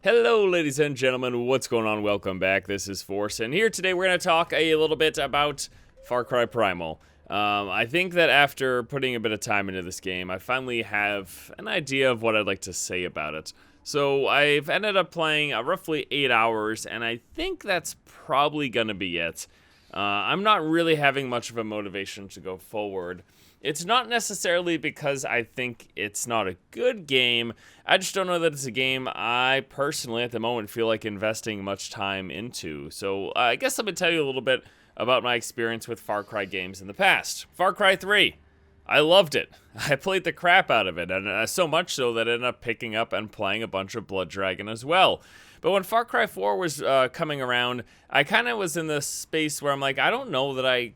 Hello, ladies and gentlemen, what's going on? Welcome back. This is Force, and here today we're going to talk a little bit about Far Cry Primal. I think that after putting a bit of time into this game, I finally have an idea of what I'd like to say about it. So I've ended up playing roughly 8 hours, and I think that's probably going to be it. I'm not really having much of a motivation to go forward. It's not necessarily because I think it's not a good game. I just don't know that it's a game I personally, at the moment, feel like investing much time into. So I guess let me tell you a little bit about my experience with Far Cry games in the past. Far Cry 3. I loved it. I played the crap out of it, and so much so that I ended up picking up and playing a bunch of Blood Dragon as well. But when Far Cry 4 was coming around, I kind of was in this space where I'm like, I don't know that I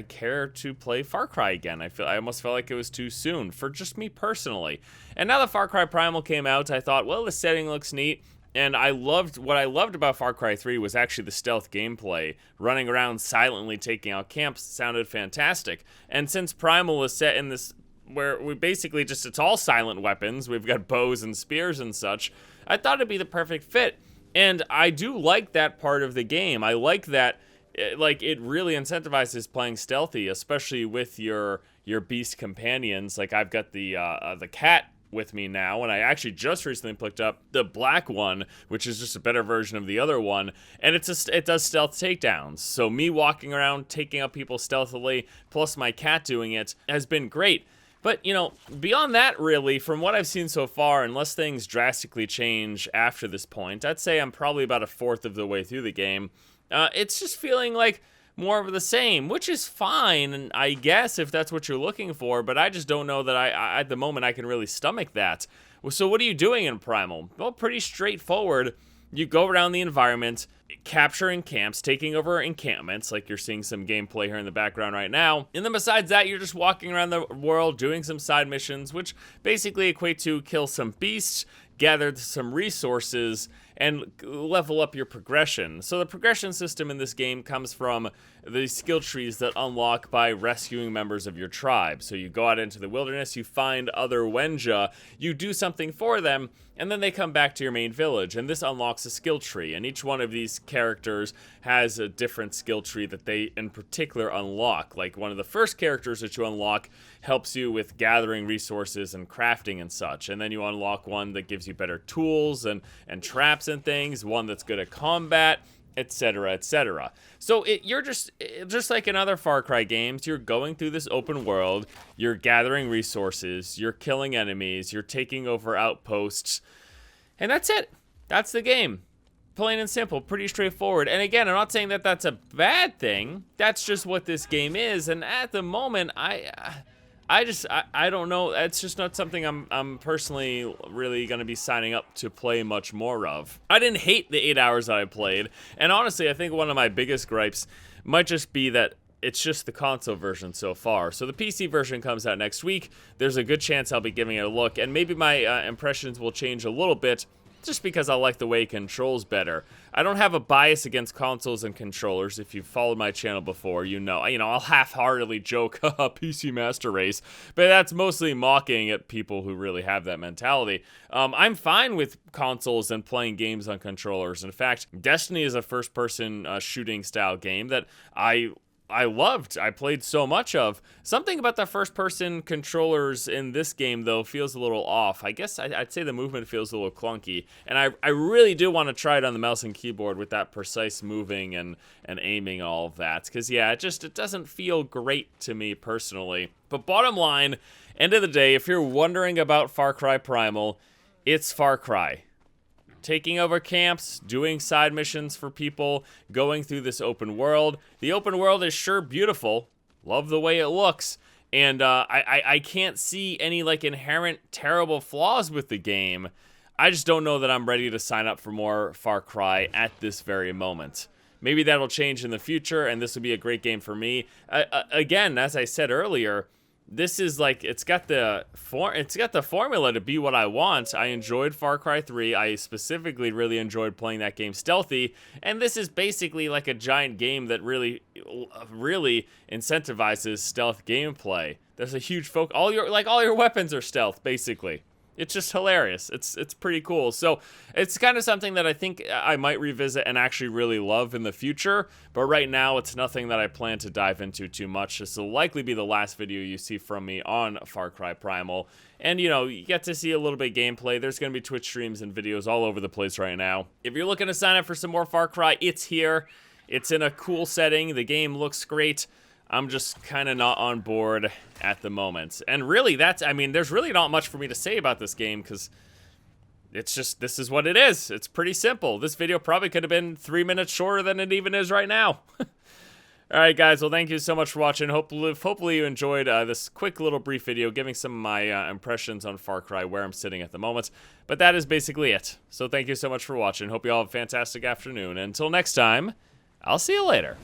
care to play Far Cry again. I almost felt like it was too soon for just me personally. And now that Far Cry Primal came out, I thought, well, the setting looks neat. And what I loved about Far Cry 3 was actually the stealth gameplay. Running around silently taking out camps sounded fantastic. And since Primal is set in this where we basically just, it's all silent weapons, we've got bows and spears and such, I thought it'd be the perfect fit. And I do like that part of the game. I like that it really incentivizes playing stealthy, especially with your beast companions. Like I've got the cat with me now, and I actually just recently picked up the black one, which is just a better version of the other one, and it does stealth takedowns. So me walking around taking out people stealthily, plus my cat doing it, has been great. But, you know, beyond that, really, from what I've seen so far, unless things drastically change after this point, I'd say I'm probably about a fourth of the way through the game. It's just feeling like more of the same, which is fine, and I guess if that's what you're looking for, but I just don't know that I at the moment I can really stomach that. So what are you doing in Primal? Well, pretty straightforward. You go around the environment, capturing camps, taking over encampments, like you're seeing some gameplay here in the background right now. And then besides that, you're just walking around the world doing some side missions, which basically equate to kill some beasts, gather some resources, and level up your progression. So the progression system in this game comes from the skill trees that unlock by rescuing members of your tribe. So you go out into the wilderness, you find other Wenja, you do something for them, and then they come back to your main village, and this unlocks a skill tree, and each one of these characters has a different skill tree that they in particular unlock. Like one of the first characters that you unlock helps you with gathering resources and crafting and such, and then you unlock one that gives you better tools and traps and things, one that's good at combat, etc., etc. So you're just like in other Far Cry games, you're going through this open world, you're gathering resources, you're killing enemies, you're taking over outposts, and that's it. That's the game. Plain and simple, pretty straightforward. And again, I'm not saying that that's a bad thing. That's just what this game is. And at the moment, I don't know. It's just not something I'm personally really going to be signing up to play much more of. I didn't hate the 8 hours that I played. And honestly, I think one of my biggest gripes might just be that it's just the console version so far. So the PC version comes out next week. There's a good chance I'll be giving it a look. And maybe my impressions will change a little bit, just because I like the way it controls better. I don't have a bias against consoles and controllers. If you've followed my channel before, you know I'll half-heartedly joke, haha, PC Master Race, but that's mostly mocking at people who really have that mentality. I'm fine with consoles and playing games on controllers. In fact, Destiny is a first-person shooting style game that I loved. I played so much of. Something about the first-person controllers in this game, though, feels a little off. I guess I'd say the movement feels a little clunky. And I really do want to try it on the mouse and keyboard with that precise moving and aiming and all of that. Because, yeah, it doesn't feel great to me personally. But bottom line, end of the day, if you're wondering about Far Cry Primal, it's Far Cry. Taking over camps, doing side missions for people, going through this open world. The open world is sure beautiful. Love the way it looks. And I can't see any like inherent terrible flaws with the game. I just don't know that I'm ready to sign up for more Far Cry at this very moment. Maybe that'll change in the future, and this will be a great game for me. Again, as I said earlier, this is like, it's got the formula to be what I want. I enjoyed Far Cry 3. I specifically really enjoyed playing that game stealthy, and this is basically like a giant game that really incentivizes stealth gameplay. There's a huge focus. All your weapons are stealth, basically. It's just hilarious. It's pretty cool. So it's kind of something that I think I might revisit and actually really love in the future. But right now, it's nothing that I plan to dive into too much. This will likely be the last video you see from me on Far Cry Primal. And, you know, you get to see a little bit of gameplay. There's going to be Twitch streams and videos all over the place right now. If you're looking to sign up for some more Far Cry, it's here. It's in a cool setting. The game looks great. I'm just kind of not on board at the moment. And really, I mean, there's really not much for me to say about this game because it's just, this is what it is. It's pretty simple. This video probably could have been 3 minutes shorter than it even is right now. All right, guys. Well, thank you so much for watching. Hopefully you enjoyed this quick little brief video giving some of my impressions on Far Cry, where I'm sitting at the moment. But that is basically it. So thank you so much for watching. Hope you all have a fantastic afternoon. Until next time, I'll see you later.